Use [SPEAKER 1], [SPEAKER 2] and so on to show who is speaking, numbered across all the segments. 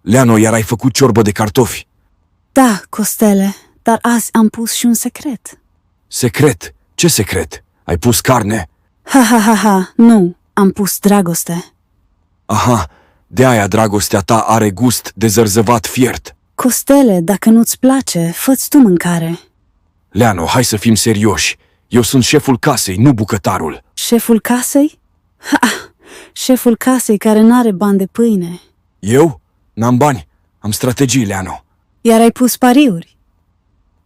[SPEAKER 1] Leano, iar ai făcut ciorbă de cartofi.
[SPEAKER 2] Da, Costele, dar azi am pus și un secret.
[SPEAKER 1] Secret? Ce secret? Ai pus carne?
[SPEAKER 2] Ha, nu, am pus dragoste.
[SPEAKER 1] Aha, de aia dragostea ta are gust de zărzăvat fiert.
[SPEAKER 2] Costele, dacă nu-ți place, fă-ți tu mâncare.
[SPEAKER 1] Leano, hai să fim serioși. Eu sunt șeful casei, nu bucătarul.
[SPEAKER 2] Șeful casei? Șeful casei care n-are bani de pâine.
[SPEAKER 1] Eu? N-am bani. Am strategii, Leano.
[SPEAKER 2] Iar ai pus pariuri.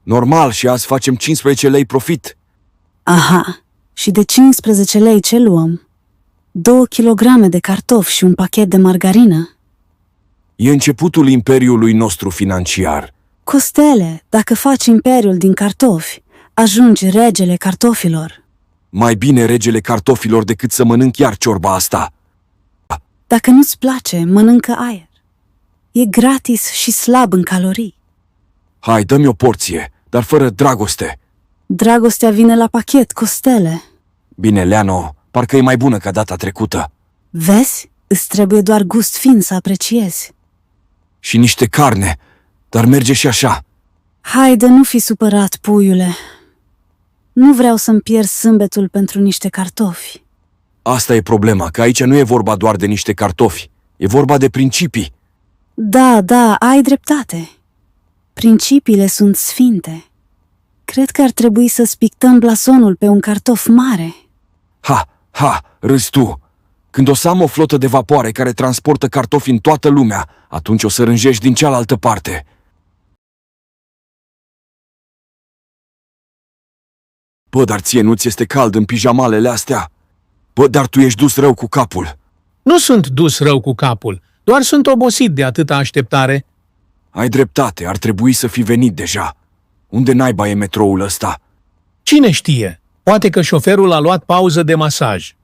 [SPEAKER 1] Normal, și azi facem 15 lei profit.
[SPEAKER 2] Aha, și de 15 lei ce luăm? 2 kilograme de cartofi și un pachet de margarină?
[SPEAKER 1] E începutul imperiului nostru financiar.
[SPEAKER 2] Costele, dacă faci imperiul din cartofi, ajungi regele cartofilor.
[SPEAKER 1] Mai bine regele cartofilor decât să mănânc chiar ciorba asta.
[SPEAKER 2] Dacă nu-ți place, mănâncă aer. E gratis și slab în calorii.
[SPEAKER 1] Hai, dă-mi o porție, dar fără dragoste.
[SPEAKER 2] Dragostea vine la pachet, Costele.
[SPEAKER 1] Bine, Leano, parcă e mai bună ca data trecută.
[SPEAKER 2] Vezi? Îți trebuie doar gust fin să apreciezi.
[SPEAKER 1] Și niște carne, dar merge și așa.
[SPEAKER 2] Haide, nu fi supărat, puiule. Nu vreau să-mi pierd sâmbetul pentru niște cartofi.
[SPEAKER 1] Asta e problema, că aici nu e vorba doar de niște cartofi. E vorba de principii.
[SPEAKER 2] Da, ai dreptate. Principiile sunt sfinte. Cred că ar trebui să-ți pictăm blasonul pe un cartof mare.
[SPEAKER 1] Ha, râzi tu. Când o să am o flotă de vapoare care transportă cartofi în toată lumea, atunci o să rânjești din cealaltă parte. Bă, dar ție nu ți este cald în pijamalele astea? Bă, dar tu ești dus rău cu capul.
[SPEAKER 3] Nu sunt dus rău cu capul, doar sunt obosit de atâta așteptare.
[SPEAKER 1] Ai dreptate, ar trebui să fi venit deja. Unde naiba e metroul ăsta?
[SPEAKER 3] Cine știe? Poate că șoferul a luat pauză de masaj.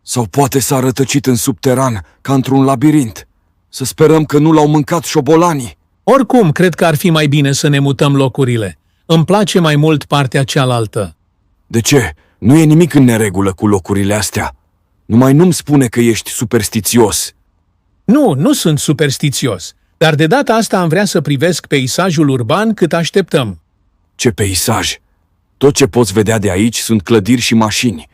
[SPEAKER 1] Sau poate s-a rătăcit în subteran, ca într-un labirint. Să sperăm că nu l-au mâncat șobolanii.
[SPEAKER 3] Oricum, cred că ar fi mai bine să ne mutăm locurile. Îmi place mai mult partea cealaltă.
[SPEAKER 1] De ce? Nu e nimic în neregulă cu locurile astea. Numai nu-mi spune că ești superstițios.
[SPEAKER 3] Nu sunt superstițios, dar de data asta am vrea să privesc peisajul urban cât așteptăm.
[SPEAKER 1] Ce peisaj! Tot ce poți vedea de aici sunt clădiri și mașini.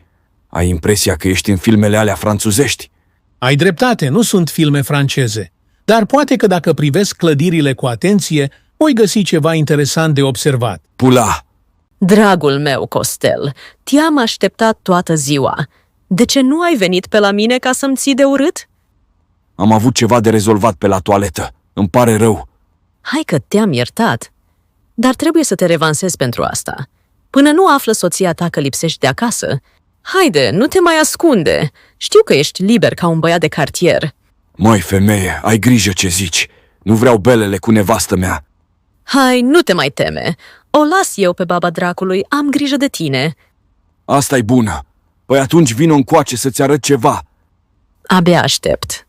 [SPEAKER 1] Ai impresia că ești în filmele alea franțuzești?
[SPEAKER 3] Ai dreptate, nu sunt filme franceze, dar poate că dacă privesc clădirile cu atenție, voi găsi ceva interesant de observat.
[SPEAKER 1] Pula!
[SPEAKER 4] Dragul meu, Costel, te-am așteptat toată ziua. De ce nu ai venit pe la mine ca să-mi ții de urât?
[SPEAKER 1] Am avut ceva de rezolvat pe la toaletă. Îmi pare rău.
[SPEAKER 4] Hai că te-am iertat. Dar trebuie să te revansezi pentru asta. Până nu află soția ta că lipsești de acasă. Haide, nu te mai ascunde. Știu că ești liber ca un băiat de cartier.
[SPEAKER 1] Măi, femeie, ai grijă ce zici. Nu vreau belele cu nevastă mea.
[SPEAKER 4] Hai, nu te mai teme. O las eu pe baba dracului, am grijă de tine.
[SPEAKER 1] Asta-i bună. Păi atunci vino încoace să-ți arăt ceva.
[SPEAKER 4] Abia aștept.